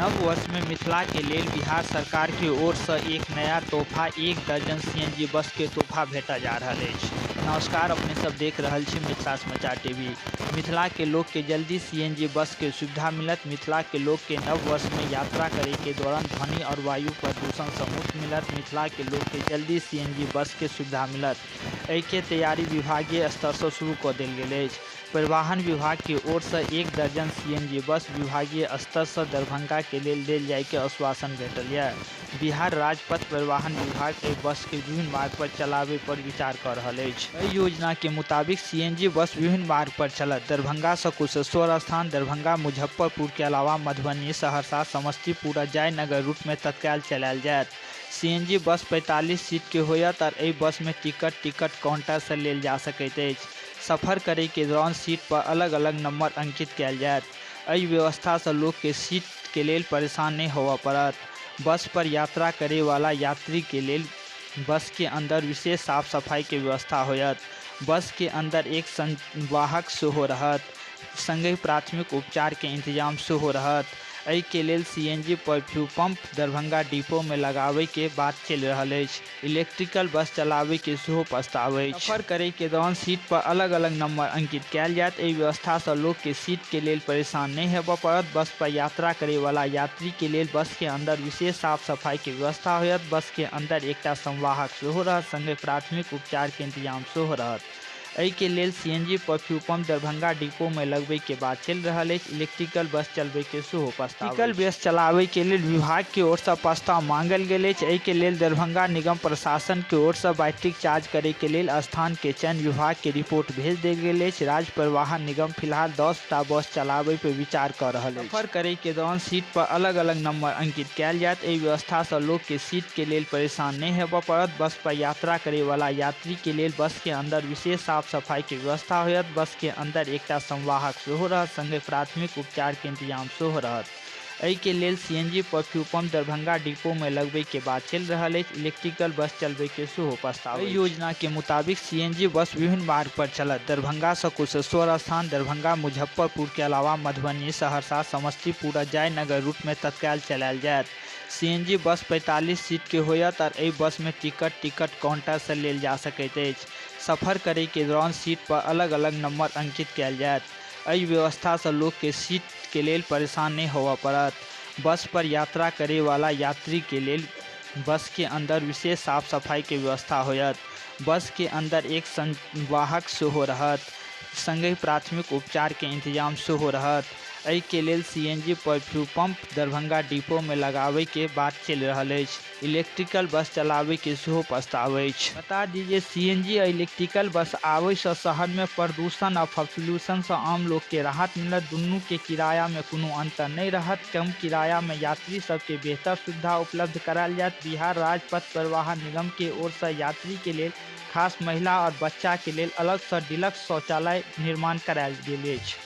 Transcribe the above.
नव वर्ष में मिथिला के लेल बिहार सरकार की ओर से एक नया तोहफा 1 दर्जन सीएनजी बस के तोहफा भेटा जा रहा है। नमस्कार, अपने सब देख रहल छी मिथिला समाचार टीवी। मिथिला के लोग के जल्दी सीएनजी बस के सुविधा मिलत। मिथिला के लोग के नव वर्ष में यात्रा करे के दौरान ध्वनि और वायु प्रदूषण से मुक्त मिलत। मिथिला के लोग के जल्दी सीएनजी बस के सुविधा मिलत। एहि के तैयारी विभागीय स्तर से शुरू कर देल गेल अछि। परिवहन विभाग की ओर से 1 दर्जन सीएनजी बस विभागीय स्तर से दरभंगा के लेल देल जाय के आश्वासन भेटल है। बिहार राज्य पथ परिवहन विभाग एहि बस के विभिन्न मार्ग पर चलावे पर विचार कर रहल अछि। एहि योजना के मुताबिक सीएनजी बस विभिन्न मार्ग पर चलत। दरभंगा से कुशेश्वर स्थान, दरभंगा मुजफ्फरपुर के अलावा मधुबनी, सहरसा, समस्तीपुर और जयनगर रूट में तत्काल चलायल जायत। सीएनजी बस 45 सीट के होयत और एहि बस में टिकट काउंटर से लेल जा सकैत अछि। सफर करे के दौरान सीट पर अलग अलग नंबर अंकित कयल जायत। एहि व्यवस्था से लोग के सीट के लेल परेशान नहीं होबय पड़त। बस पर यात्रा करे वाला यात्री के लेल बस के अंदर विशेष साफ सफाई के व्यवस्था होयत। बस के अंदर एक संवाहक सेहो रहत, संगे प्राथमिक उपचार के इंतजाम सेहो रहत। एहि के लेल CNG fuel pump Darbhanga depot में लगावे के बात चल रहल अछि। इलेक्ट्रिकल बस चलावे के सेहो प्रस्ताव अछि। सफर करे के दौरान सीट पर अलग अलग नंबर अंकित कयल जायत। एहि व्यवस्था से लोग के सीट के लेल परेशान नहीं होबय पड़त। बस पर यात्रा करे वाला यात्री के लेल बस के अंदर विशेष साफ सफाई के व्यवस्था होयत। बस के अंदर एकटा संवाहक सेहो रहत, संगे प्राथमिक उपचार के इंतजाम सेहो रहत। एहि के लेल CNG fuel pump Darbhanga depot में लगबे के बात चल रहल अछि। इलेक्ट्रिकल बस चलबे के सेहो प्रस्ताव। इलेक्ट्रिकल बस चलावे के लेल विभाग की ओर से प्रस्ताव मांगल गेल अछि। एहि के लेल दरभंगा निगम प्रशासन की ओर से बैटरी चार्ज करे के लेल स्थान के चयन विभाग के रिपोर्ट भेज देल गेल अछि। राज्य परिवहन निगम फिलहाल 10 टा बस चलावे पे विचार कर रहल अछि। सफर करे के दौरान सीट पर अलग अलग नंबर अंकित कयल जायत। एहि व्यवस्था से लोग के सीट के लेल परेशान नहीं होबय पड़त। बस पर यात्रा करे वाला यात्री के लेल बस के अंदर विशेष साफ सफाई के व्यवस्था होयत। बस के अंदर एकटा संवाहक सेहो रहत, संगे प्राथमिक उपचार के इंतजाम सेहो रहत। एहि के लेल CNG fuel pump Darbhanga depot में लगबे के बात चल रहल अछि। इलेक्ट्रिकल बस चलबे के सेहो प्रस्ताव। एहि योजना के मुताबिक सीएनजी बस विभिन्न मार्ग पर चलत। दरभंगा से कुशेश्वर स्थान, दरभंगा मुजफ्फरपुर के अलावा मधुबनी, सहरसा, समस्तीपुर और जयनगर रूट में तत्काल चलायल जायत। सीएनजी बस 45 सीट के होयत और एहि बस में टिकट काउंटर से लेल जा सकैत अछि। सफर करे के दौरान सीट पर अलग अलग नंबर अंकित कयल जायत। एहि व्यवस्था से लोग के सीट के लेल परेशान नहीं होबय पड़त। बस पर यात्रा करे वाला यात्री के लेल बस के अंदर विशेष साफ सफाई के व्यवस्था होयत। बस के अंदर एक संवाहक सेहो रहत, संगे प्राथमिक उपचार के इंतजाम सेहो रहत। एहि के लेल CNG fuel pump Darbhanga depot में लगावे के बात चल रहल अछि। इलेक्ट्रिकल बस चलावे के सेहो प्रस्ताव अछि। बता दीजिए, सीएनजी और इलेक्ट्रिकल बस आवे से शहर में प्रदूषण और पॉल्यूशन से आम लोग के राहत मिलत। दुनू के किराया में कोनो अंतर नहीं रहत। कम किराया में यात्री सब के बेहतर सुविधा उपलब्ध करायल जायत। बिहार राज्य पथ परिवहन निगम के ओर से यात्री के लेल खास महिला और बच्चा के लेल अलग से डिलक्स शौचालय निर्माण करायल गेल अछि।